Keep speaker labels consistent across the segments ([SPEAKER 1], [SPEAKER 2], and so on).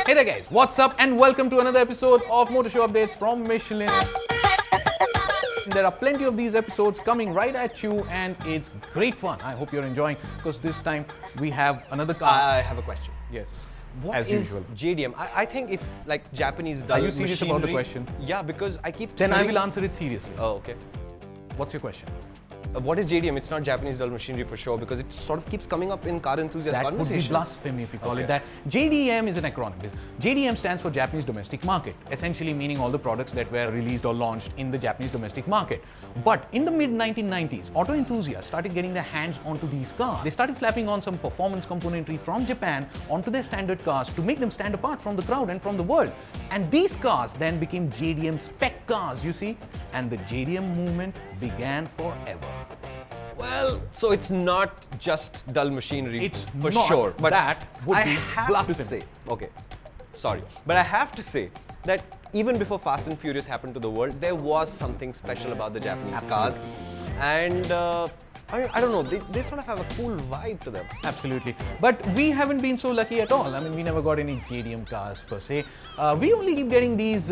[SPEAKER 1] Hey there guys, what's up and welcome to another episode of Motor Show Updates from Michelin. There are plenty of these episodes coming right at you and it's great fun. I hope you're enjoying because this time we have another car.
[SPEAKER 2] I have a question.
[SPEAKER 1] Yes,
[SPEAKER 2] What
[SPEAKER 1] as
[SPEAKER 2] is
[SPEAKER 1] usual.
[SPEAKER 2] JDM? I think it's like Japanese dull
[SPEAKER 1] Are you serious about the
[SPEAKER 2] machinery.
[SPEAKER 1] question?
[SPEAKER 2] Yeah, because I keep
[SPEAKER 1] Then I
[SPEAKER 2] hearing-
[SPEAKER 1] will answer it seriously.
[SPEAKER 2] Oh, okay.
[SPEAKER 1] What's your question?
[SPEAKER 2] What is JDM? It's not Japanese dull machinery for sure because it sort of keeps coming up in car enthusiast
[SPEAKER 1] That would be
[SPEAKER 2] conversations.
[SPEAKER 1] blasphemy if you call it
[SPEAKER 2] Okay.
[SPEAKER 1] that. JDM is an acronym. JDM stands for Japanese Domestic Market, essentially meaning all the products that were released or launched in the Japanese domestic market. But in the mid-1990s, auto enthusiasts started getting their hands onto these cars. They started slapping on some performance componentry from Japan onto their standard cars to make them stand apart from the crowd and from the world. And these cars then became JDM spec cars, you see, and the JDM movement began forever.
[SPEAKER 2] Well, so it's not just dull machinery
[SPEAKER 1] It's
[SPEAKER 2] for
[SPEAKER 1] not.
[SPEAKER 2] sure. But
[SPEAKER 1] That would
[SPEAKER 2] I
[SPEAKER 1] be
[SPEAKER 2] have
[SPEAKER 1] blasphemy.
[SPEAKER 2] to say, okay, sorry, but I have to say that even before Fast and Furious happened to the world, there was something special about the Japanese cars, and I don't know, they sort of have a cool vibe to them.
[SPEAKER 1] Absolutely. But we haven't been so lucky at all. I mean, we never got any JDM cars per se. We only keep getting these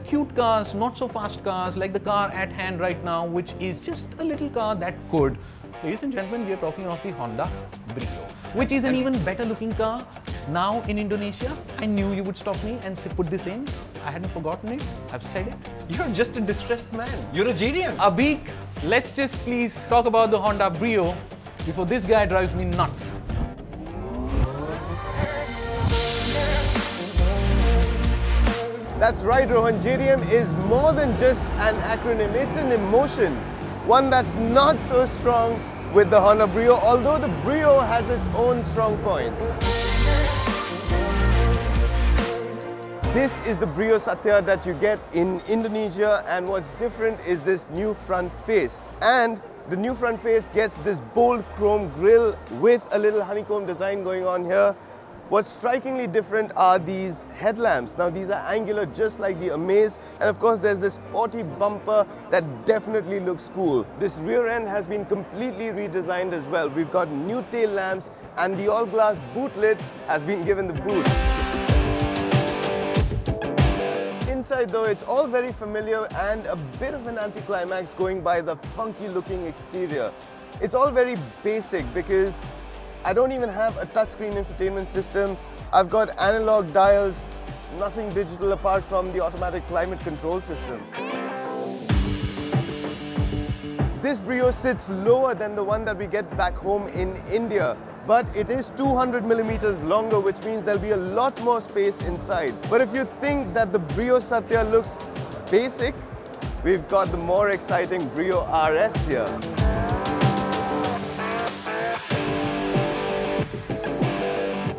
[SPEAKER 1] cute cars, not so fast cars, like the car at hand right now, which is just a little car that could. Ladies and gentlemen, we are talking of the Honda Brio, which is an even better looking car now in Indonesia. I knew you would stop me and put this in. I hadn't forgotten it. I've said it.
[SPEAKER 2] You're just a distressed man. You're a JDM.
[SPEAKER 1] Abik, let's just please talk about the Honda Brio before this guy drives me nuts.
[SPEAKER 3] That's right, Rohan. JDM is more than just an acronym, it's an emotion. One that's not so strong with the Honda Brio, although the Brio has its own strong points. This is the Brio Satya that you get in Indonesia, and what's different is this new front face. And the new front face gets this bold chrome grille with a little honeycomb design going on here. What's strikingly different are these headlamps. Now these are angular just like the Amaze, and of course there's this sporty bumper that definitely looks cool. This rear end has been completely redesigned as well. We've got new tail lamps and the all glass boot lid has been given the boot. Inside though, it's all very familiar and a bit of an anticlimax going by the funky looking exterior. It's all very basic because I don't even have a touchscreen infotainment system. I've got analog dials, nothing digital apart from the automatic climate control system. This Brio sits lower than the one that we get back home in India, but it is 200 millimeters longer, which means there'll be a lot more space inside. But if you think that the Brio Satya looks basic, we've got the more exciting Brio RS here.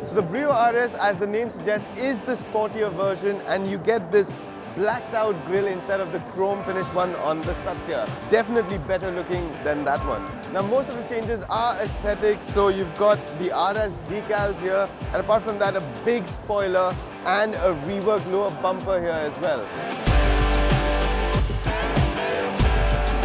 [SPEAKER 3] So the Brio RS, as the name suggests, is the sportier version, and you get this blacked out grille instead of the chrome finish one on the Satya. Definitely better looking than that one. Now most of the changes are aesthetic, so you've got the RS decals here, and apart from that a big spoiler and a reworked lower bumper here as well.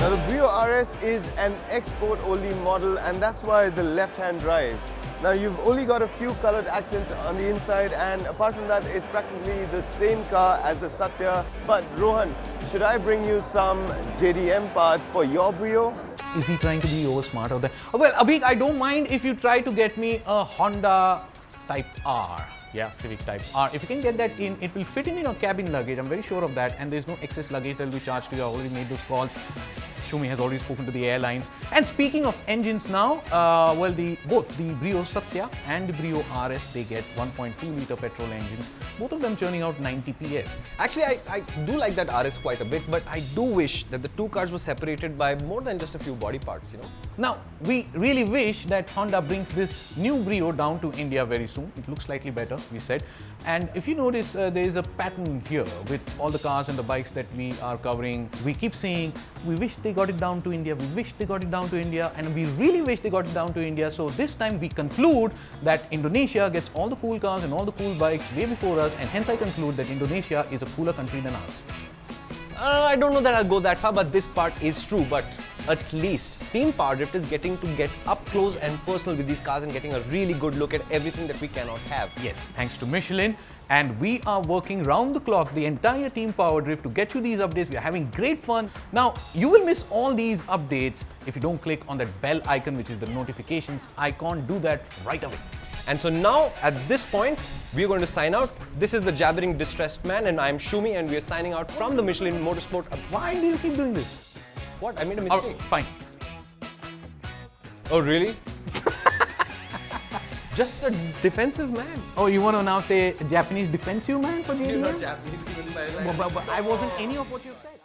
[SPEAKER 3] Now the Brio RS is an export only model, and that's why the left-hand drive. Now you've only got a few colored accents on the inside, and apart from that it's practically the same car as the Satya. But Rohan, should I bring you some JDM parts for your Brio?
[SPEAKER 1] Is he trying to be over smart or that? Well, Abik, I don't mind if you try to get me a Honda Type R. Yeah, Civic Type R. If you can get that in, it will fit in your cabin luggage. I'm very sure of that. And there's no excess luggage that will be charged to you. I already made those calls. Shumi has already spoken to the airlines. And speaking of engines now, well, both the Brio Satya and the Brio RS, they get 1.2-liter petrol engines, both of them churning out 90 PS.
[SPEAKER 2] Actually, I do like that RS quite a bit, but I do wish that the two cars were separated by more than just a few body parts, you know?
[SPEAKER 1] Now, we really wish that Honda brings this new Brio down to India very soon. It looks slightly better, we said. And if you notice, there is a pattern here with all the cars and the bikes that we are covering. We keep saying, we wish they got it down to India, we wish they got it down to India, and we really wish they got it down to India. So this time we conclude that Indonesia gets all the cool cars and all the cool bikes way before us, and hence I conclude that Indonesia is a cooler country than us.
[SPEAKER 2] I don't know that I'll go that far, but this part is true. But at least Team Power Drift is getting to get up close and personal with these cars and getting a really good look at everything that we cannot have.
[SPEAKER 1] Yes, thanks to Michelin. And we are working round the clock, the entire Team Power Drift, to get you these updates. We are having great fun. Now, you will miss all these updates if you don't click on that bell icon, which is the notifications icon. Do that right away.
[SPEAKER 2] And so now, at this point, we are going to sign out. This is the Jabbering Distressed Man, and I am Shumi, and we are signing out from the Michelin Motorsport.
[SPEAKER 1] Why do you keep doing this?
[SPEAKER 2] What? I made a mistake.
[SPEAKER 1] Oh, fine.
[SPEAKER 2] Oh, really? Just a defensive man.
[SPEAKER 1] Oh, you want to now say Japanese defensive man for JDM?
[SPEAKER 2] You're not Japanese even by
[SPEAKER 1] But I wasn't any of what you said.